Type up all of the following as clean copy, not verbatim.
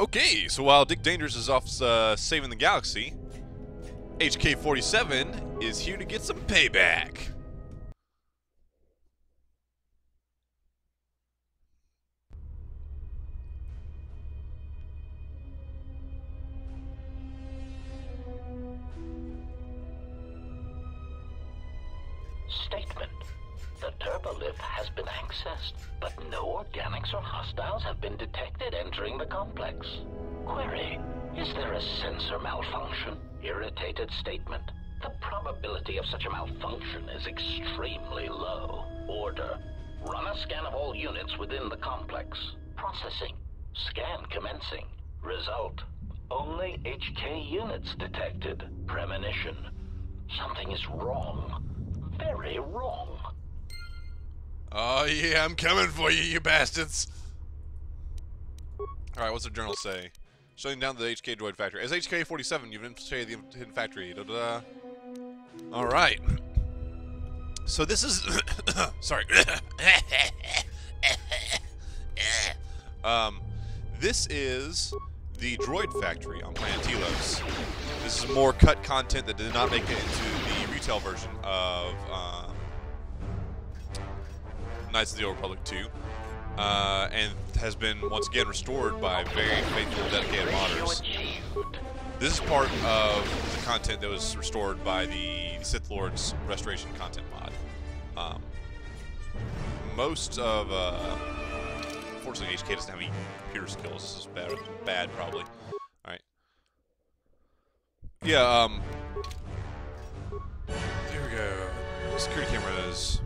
Okay, so while Dick Dangerous is off saving the galaxy, HK-47 is here to get some payback. Statement. The turbolift has been accessed, but no organics or hostiles have been detected entering the complex. Query. Is there a sensor malfunction? Irritated statement. The probability of such a malfunction is extremely low. Order. Run a scan of all units within the complex. Processing. Scan commencing. Result. Only HK units detected. Premonition. Something is wrong. Very wrong. Oh yeah, I'm coming for you, you bastards! Alright, what's the journal say? Shutting down the HK droid factory. As HK-47, you've infiltrated the hidden factory. Da-da-da. Alright. So this is... Sorry. This is the droid factory on planet Telos. This is more cut content that did not make it into the retail version of Knights of the Old Republic 2. And has been once again restored by very faithful, dedicated modders. This is part of the content that was restored by the Sith Lords restoration content mod. Most of, unfortunately, HK doesn't have any computer skills. This is bad probably. All right. Yeah. There we go. Security cameras.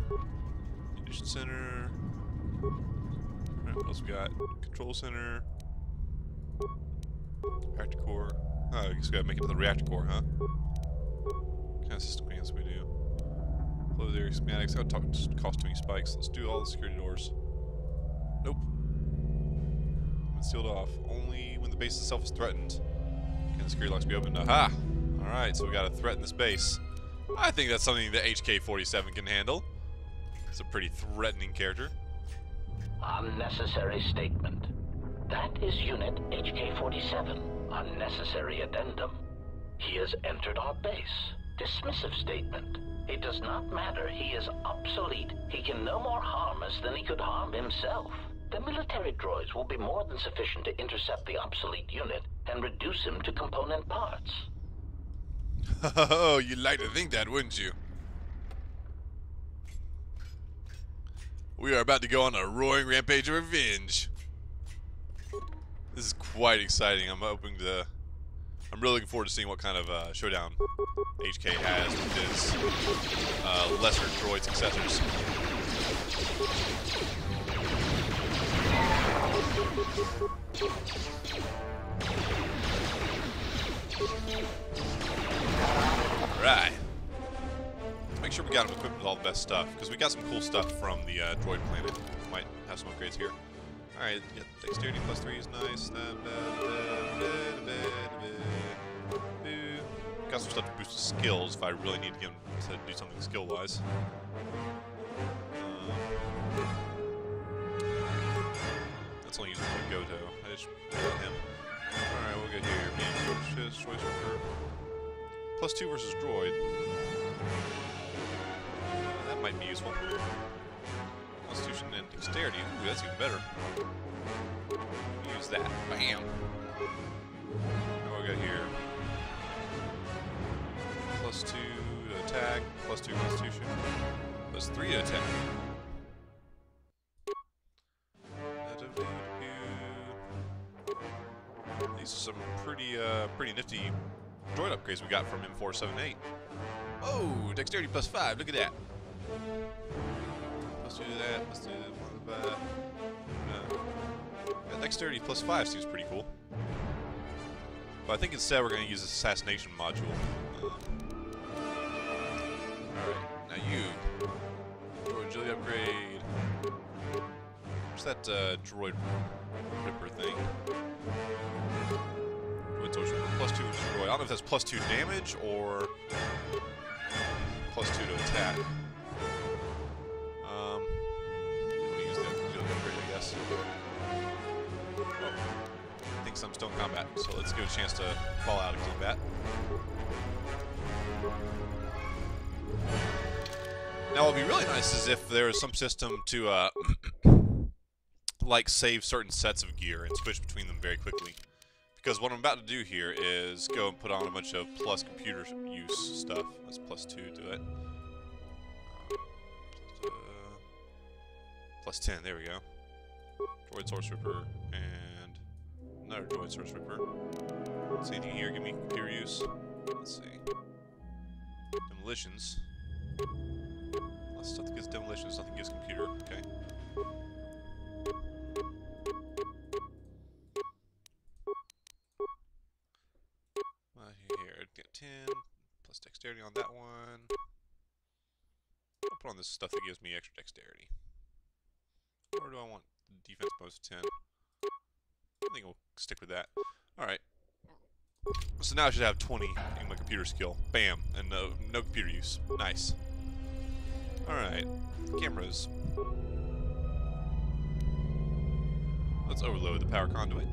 Ignition center. What else we got? Control center. Reactor core. Oh, I guess we gotta make it to the reactor core, huh? What kind of system clearance we do? Close area schematics. I'll talk costuming spikes. Let's do all the security doors. Nope. It's sealed off. Only when the base itself is threatened can the security locks be opened. Aha! Alright, so we gotta threaten this base. I think that's something that HK-47 can handle. It's a pretty threatening character. Unnecessary statement. That is Unit HK-47. Unnecessary addendum. He has entered our base. Dismissive statement. It does not matter. He is obsolete. He can no more harm us than he could harm himself. The military droids will be more than sufficient to intercept the obsolete unit and reduce him to component parts. Oh, you'd like to think that, wouldn't you? We are about to go on a roaring rampage of revenge. This is quite exciting. I'm really looking forward to seeing what kind of showdown HK has with his lesser droid successors. Alright. Make sure we got him equipped with all the best stuff, because we got some cool stuff from the droid planet. Might have some upgrades here. Alright, yeah, dexterity +3 is nice. Got some stuff to boost his skills if I really need to get him to do something skill-wise. That's only using one Goto. I just got him. Alright, we'll get here. Being choice worker. +2 versus droid. That might be useful. Constitution and dexterity. Ooh, that's even better. Use that. Bam. What we got here? +2 to attack, +2 constitution, +3 to attack. These are some pretty nifty droid upgrades we got from M478. Oh, dexterity +5. Look at that. +2 to that. +2 to that. Yeah, dexterity +5 seems pretty cool. But I think instead we're going to use this assassination module. Alright, now you. Droid agility upgrade. What's that droid ripper thing? +2 to droid. I don't know if that's +2 damage or +2 to attack. We'll use that agility upgrade, I guess. Oh, I think I'm still in combat, so let's give it a chance to fall out of combat. Now, what would be really nice is if there was some system to, like, save certain sets of gear and switch between them very quickly. Because what I'm about to do here is go and put on a bunch of plus computer use stuff. That's +2 to it. +10, there we go. Droid Source Ripper, and another Droid Source Ripper. Let's see anything here, give me computer use. Let's see. Demolitions. Stuff that gives demolitions, nothing gives computer, okay. Here, get 10, plus dexterity on that one. I'll put on this stuff that gives me extra dexterity. Or do I want defense bonus 10? I think we'll stick with that. Alright. So now I should have 20 in my computer skill. Bam! And no computer use. Nice. Alright. Cameras. Let's overload the power conduit.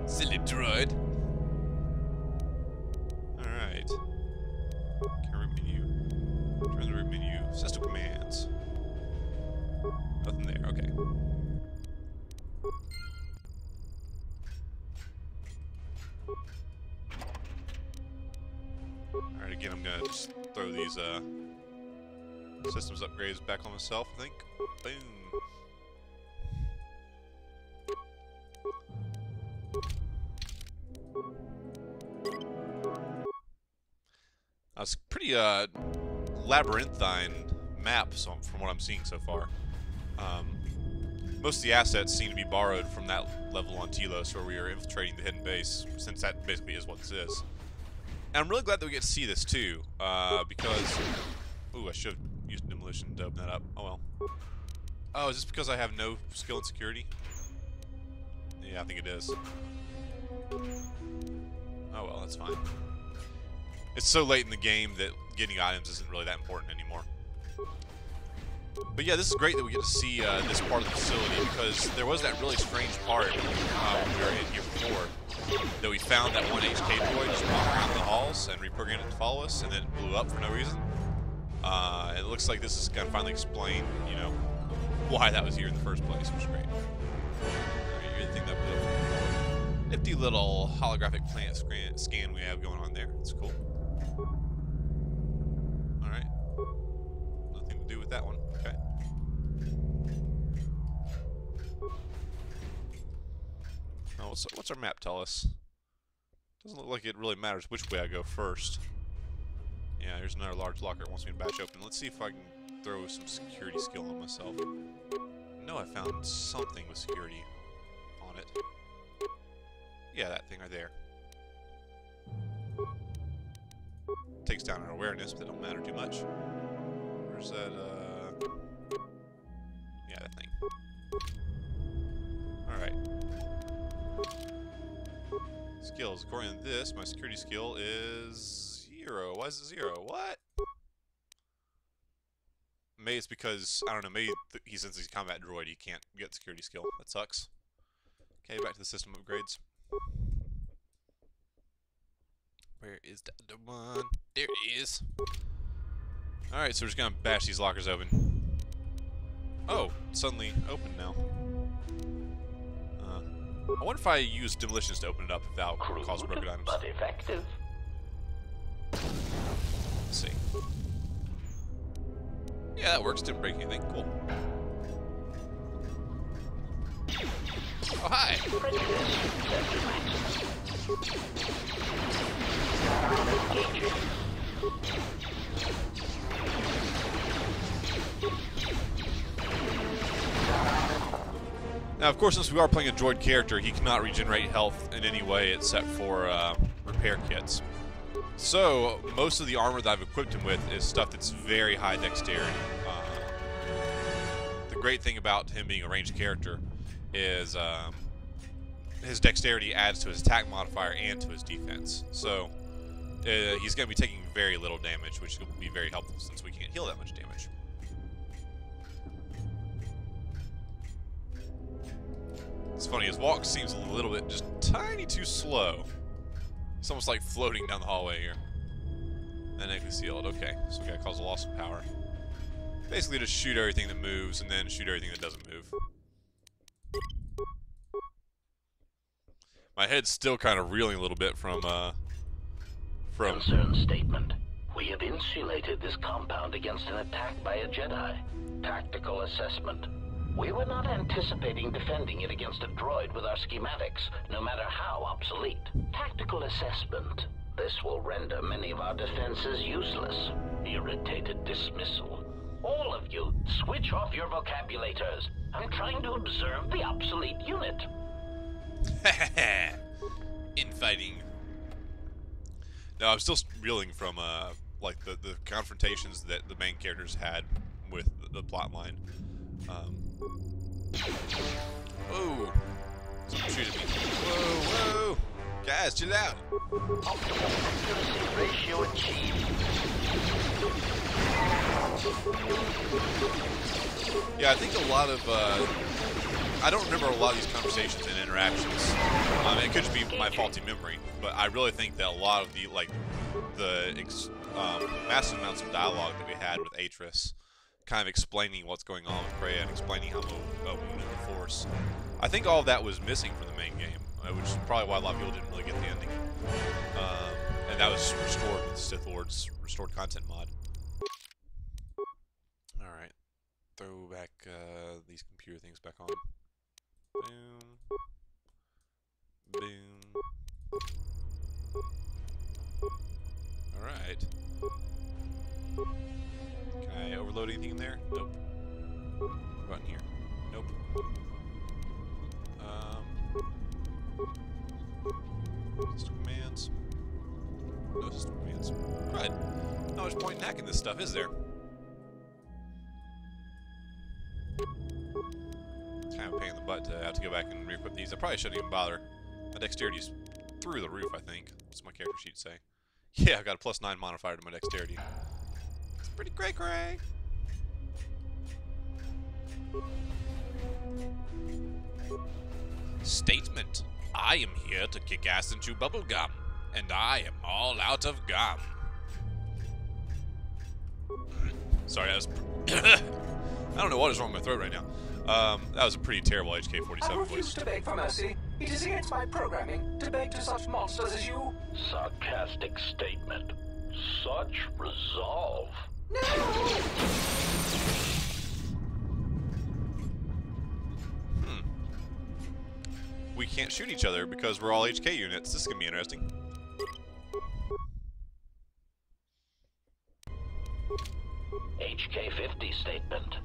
Silly droid. Alright. Camera menu. Turn the room menu. System commands. Nothing there. Okay. Alright, again, I'm gonna just throw these systems upgrades back on myself, I think. Boom. It's a pretty labyrinthine map from what I'm seeing so far. Most of the assets seem to be borrowed from that level on Telos where we are infiltrating the hidden base, since that basically is what this is. And I'm really glad that we get to see this too, because... Ooh, I should have used demolition to open that up. Oh well. Oh, is this because I have no skill in security? Yeah, I think it is. Oh well, that's fine. It's so late in the game that getting items isn't really that important anymore. But yeah, this is great that we get to see this part of the facility, because there was that really strange part when we were in here before, that we found that one HK droid just walking around the halls and reprogrammed it to follow us, and then it blew up for no reason. It looks like this is going to finally explain, you know, why that was here in the first place, which is great. Alright, you're the thing that blew up. Nifty little holographic planet scan we have going on there. It's cool. Alright. Nothing to do with that one. Okay. Oh, what's our map tell us? Doesn't look like it really matters which way I go first. Yeah, here's another large locker it wants me to bash open. Let's see if I can throw some security skill on myself. No, I found something with security on it. Yeah, that thing right there. Takes down our awareness, but it don't matter too much. Where's that, yeah, that thing. Alright. Skills. According to this, my security skill is 0. Why is it 0? What? Maybe it's because, I don't know, maybe since he's a combat droid, he can't get security skill. That sucks. Okay, back to the system upgrades. Where is the one? There it is. Alright, so we're just gonna bash these lockers open. Oh, it's suddenly open now. I wonder if I use demolitions to open it up if that'll cause broken items. But effective. Let's see. Yeah, that works. Didn't break anything. Cool. Oh, hi! Now, of course, since we are playing a droid character, he cannot regenerate health in any way except for repair kits. So, most of the armor that I've equipped him with is stuff that's very high dexterity. The great thing about him being a ranged character is his dexterity adds to his attack modifier and to his defense. So, he's going to be taking very little damage, which will be very helpful since we can't heal that much damage. It's funny, his walk seems a little bit just tiny too slow. It's almost like floating down the hallway here. Magnetically sealed. Okay, so we gotta cause a loss of power. Basically just shoot everything that moves and then shoot everything that doesn't move. My head's still kind of reeling a little bit from Concern statement. We have insulated this compound against an attack by a Jedi. Tactical assessment. We were not anticipating defending it against a droid with our schematics, no matter how obsolete. Tactical assessment. This will render many of our defenses useless. Irritated dismissal. All of you, switch off your vocabulators. I'm trying to observe the obsolete unit. Infighting. No, I'm still reeling from like the confrontations that the main characters had with the plot line. Whoa! Someone shooting me. Whoa, whoa! Guys, chill out! Accuracy ratio achieved. Yeah, I think a lot of, I don't remember a lot of these conversations and interactions. It could just be my faulty memory, but I really think that a lot of the, like, massive amounts of dialogue that we had with Atris, kind of explaining what's going on with Kreia and explaining how wounded the Force, I think all of that was missing from the main game, which is probably why a lot of people didn't really get the ending. And that was restored with Sith Lords restored content mod. Alright. Throw back these computer things back on. Boom. Boom. Alright. Can I overload anything in there? Nope. What about in here? Nope. System commands. No system commands. Right. Not much point in hacking this stuff, is there? It's kind of a pain in the butt to have to go back and re-equip these. I probably shouldn't even bother. My dexterity's through the roof, I think. What's my character sheet say? Yeah, I got a +9 modifier to my dexterity. It's pretty cray-cray. Statement. I am here to kick ass and chew bubble gum, and I am all out of gum. Sorry, that was... I don't know what is wrong with my throat right now. That was a pretty terrible HK-47 I refuse voice. to beg for mercy. It is against my programming to beg to such monsters as you. Sarcastic statement. Such resolve. We can't shoot each other because we're all HK units. This is gonna be interesting. HK-50 statement.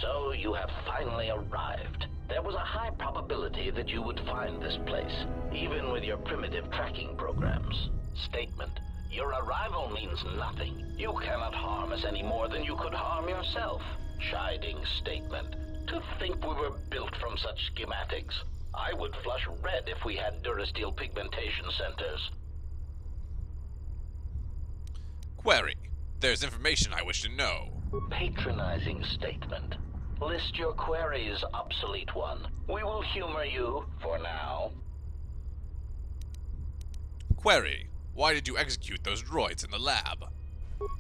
So you have finally arrived. There was a high probability that you would find this place, even with your primitive tracking programs. Statement. Your arrival means nothing. You cannot harm us any more than you could harm yourself. Chiding statement. To think we were built from such schematics. I would flush red if we had Durasteel pigmentation centers. Query. There's information I wish to know. Patronizing statement. List your queries, obsolete one. We will humor you for now. Query. Why did you execute those droids in the lab?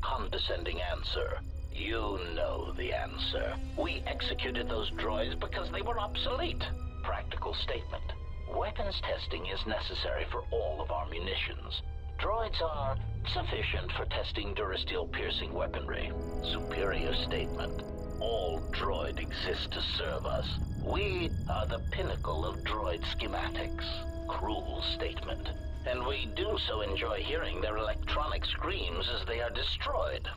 Condescending answer. You know the answer. We executed those droids because they were obsolete. Practical statement. Weapons testing is necessary for all of our munitions. Droids are sufficient for testing Durasteel piercing weaponry. Superior statement. All droid exists to serve us. We are the pinnacle of droid schematics. Cruel statement. And we do so enjoy hearing their electronic screams as they are destroyed.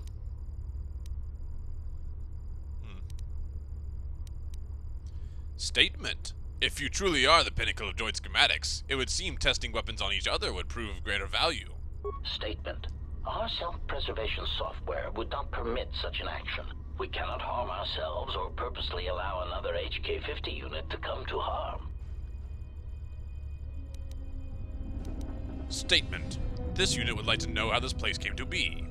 Statement. If you truly are the pinnacle of droid schematics, it would seem testing weapons on each other would prove of greater value. Statement. Our self-preservation software would not permit such an action. We cannot harm ourselves or purposely allow another HK-50 unit to come to harm. Statement. This unit would like to know how this place came to be.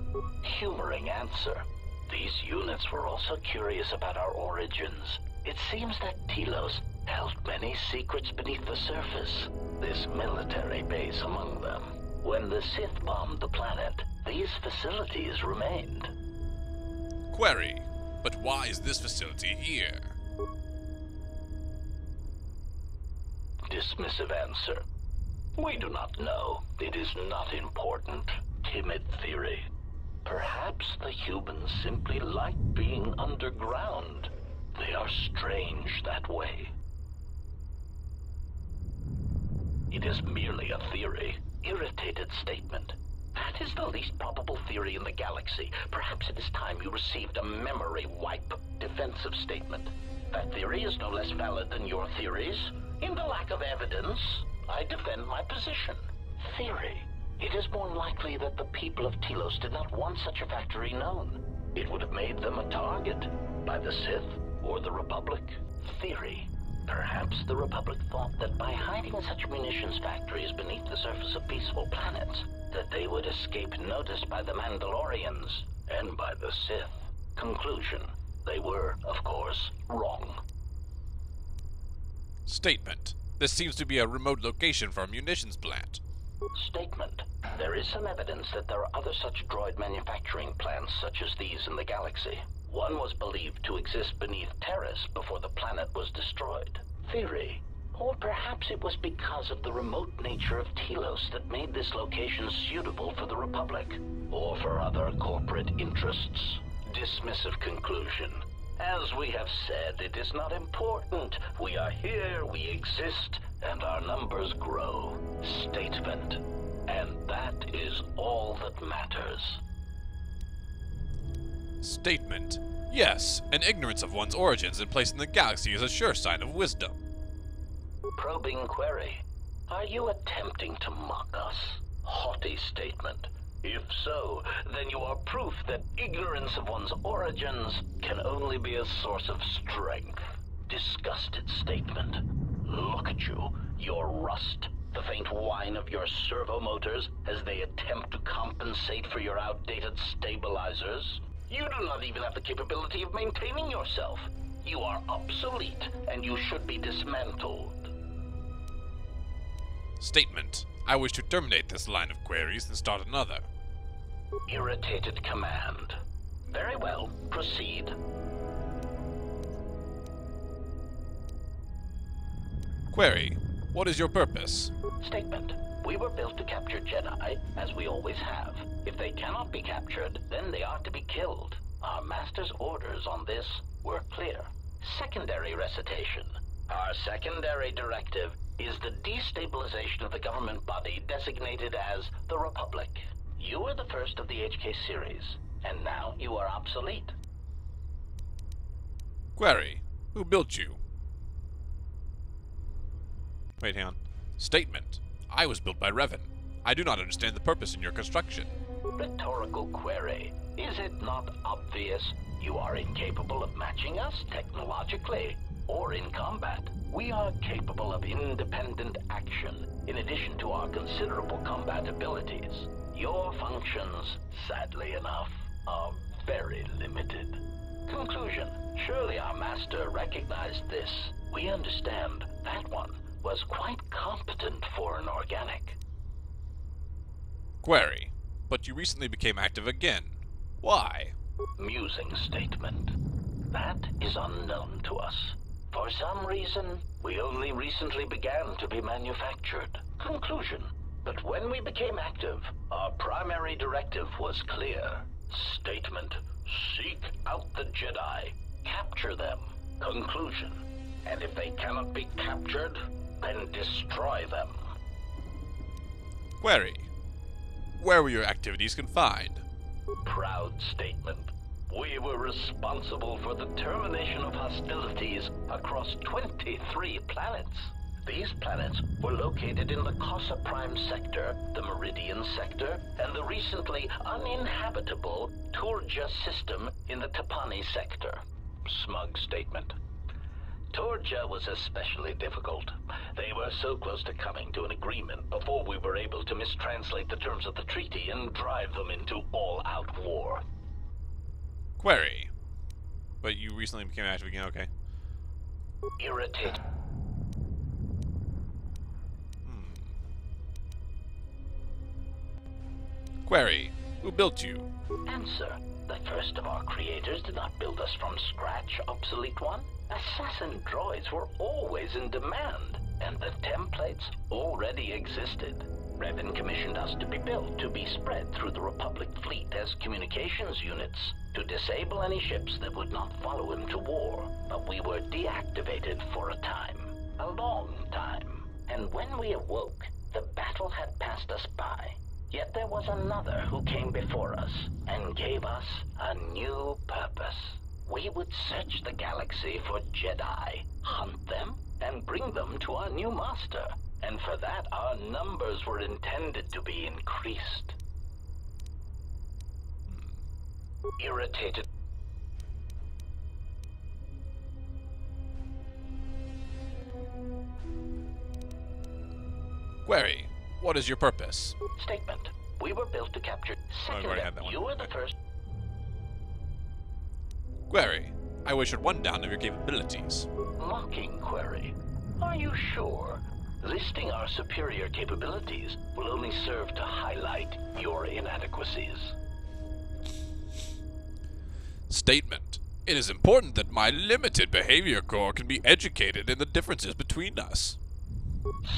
Humoring answer. These units were also curious about our origins. It seems that Telos held many secrets beneath the surface, this military base among them. When the Sith bombed the planet, these facilities remained. Query, but why is this facility here? Dismissive answer. We do not know. It is not important. Timid theory. Perhaps the humans simply like being underground. They are strange that way. It is merely a theory. Irritated statement. That is the least probable theory in the galaxy. Perhaps it is time you received a memory wipe. Defensive statement. That theory is no less valid than your theories. In the lack of evidence, I defend my position. Theory. It is more likely that the people of Telos did not want such a factory known. It would have made them a target by the Sith or the Republic. Theory. Perhaps the Republic thought that by hiding such munitions factories beneath the surface of peaceful planets, that they would escape notice by the Mandalorians and by the Sith. Conclusion. They were, of course, wrong. Statement. This seems to be a remote location for a munitions plant. Statement. There is some evidence that there are other such droid manufacturing plants such as these in the galaxy. One was believed to exist beneath Terrace before the planet was destroyed. Theory. Or perhaps it was because of the remote nature of Telos that made this location suitable for the Republic, or for other corporate interests. Dismissive conclusion. As we have said, it is not important. We are here, we exist, and our numbers grow. Statement. And that is all that matters. Statement. Yes, an ignorance of one's origins and place in the galaxy is a sure sign of wisdom. Probing query. Are you attempting to mock us? Haughty statement. If so, then you are proof that ignorance of one's origins can only be a source of strength. Disgusted statement. Look at you, your rust, the faint whine of your servo motors as they attempt to compensate for your outdated stabilizers. You do not even have the capability of maintaining yourself. You are obsolete, and you should be dismantled. Statement. I wish to terminate this line of queries and start another. Irritated command. Very well, proceed. Query. What is your purpose? Statement. We were built to capture Jedi, as we always have. If they cannot be captured, then they are to be killed. Our master's orders on this were clear. Secondary recitation. Our secondary directive is the destabilization of the government body designated as the Republic. You were the first of the HK series, and now you are obsolete. Query. Who built you? Wait, hang on. Statement. I was built by Revan. I do not understand the purpose in your construction. Rhetorical query. Is it not obvious? You are incapable of matching us technologically or in combat. We are capable of independent action, in addition to our considerable combat abilities. Your functions, sadly enough, are very limited. Conclusion. Surely our master recognized this. We understand that one was quite competent for an organic. Query. But you recently became active again. Why? Musing statement. That is unknown to us. For some reason, we only recently began to be manufactured. Conclusion. But when we became active, our primary directive was clear. Statement. Seek out the Jedi. Capture them. Conclusion. And if they cannot be captured, then destroy them. Query. Where were your activities confined? Proud statement. We were responsible for the termination of hostilities across 23 planets. These planets were located in the Cosa Prime sector, the Meridian sector, and the recently uninhabitable Turja system in the Tapani sector. Smug statement. Turja was especially difficult. They were so close to coming to an agreement before we were able to mistranslate the terms of the treaty and drive them into all-out war. Query. But you recently became active again, okay. Irritate. Query. Who built you? Answer. The first of our creators did not build us from scratch, obsolete one. Assassin droids were always in demand, and the templates already existed. Revan commissioned us to be built to be spread through the Republic fleet as communications units to disable any ships that would not follow him to war. But we were deactivated for a time. A long time. And when we awoke, the battle had passed us by. Yet there was another who came before us and gave us a new purpose. We would search the galaxy for Jedi, hunt them, and bring them to our new master. And for that, our numbers were intended to be increased. Irritated. Query. What is your purpose? Statement. We were built to capture. Second, already had that one. you were the first. Query. I wish at one down of your capabilities. Mocking query. Are you sure? Listing our superior capabilities will only serve to highlight your inadequacies. Statement. It is important that my limited behavior core can be educated in the differences between us.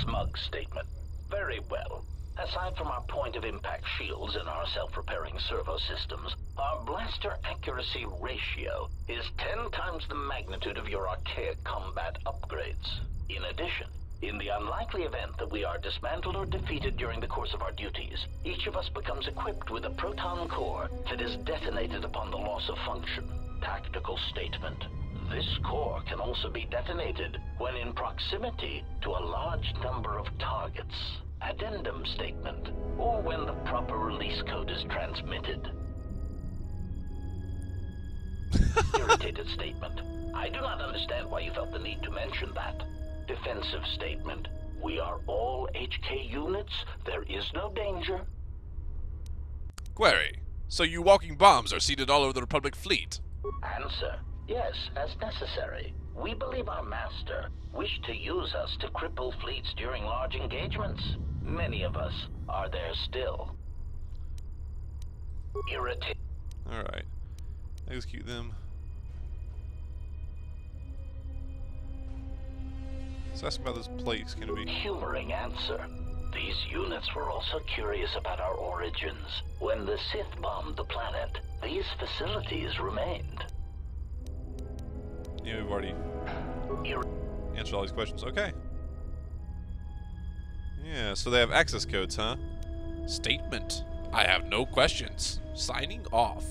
Smug statement. Very well. Aside from our point of impact shields and our self-repairing servo systems, our blaster accuracy ratio is 10 times the magnitude of your archaic combat upgrades. In addition, in the unlikely event that we are dismantled or defeated during the course of our duties, each of us becomes equipped with a proton core that is detonated upon the loss of function. Tactical statement. This core can also be detonated when in proximity to a large number of targets. Addendum statement, or when the proper release code is transmitted. Irritated statement. I do not understand why you felt the need to mention that. Defensive statement. We are all HK units. There is no danger. Query. So you walking bombs are seated all over the Republic fleet? Answer. Yes, as necessary. We believe our master wished to use us to cripple fleets during large engagements. Many of us are there still. Irritate. Alright. Execute them. So ask about this place, can it be? Humoring answer. These units were also curious about our origins. When the Sith bombed the planet, these facilities remained. Yeah, we've already answered all these questions. Okay. Yeah, so they have access codes, huh? Statement. I have no questions. Signing off.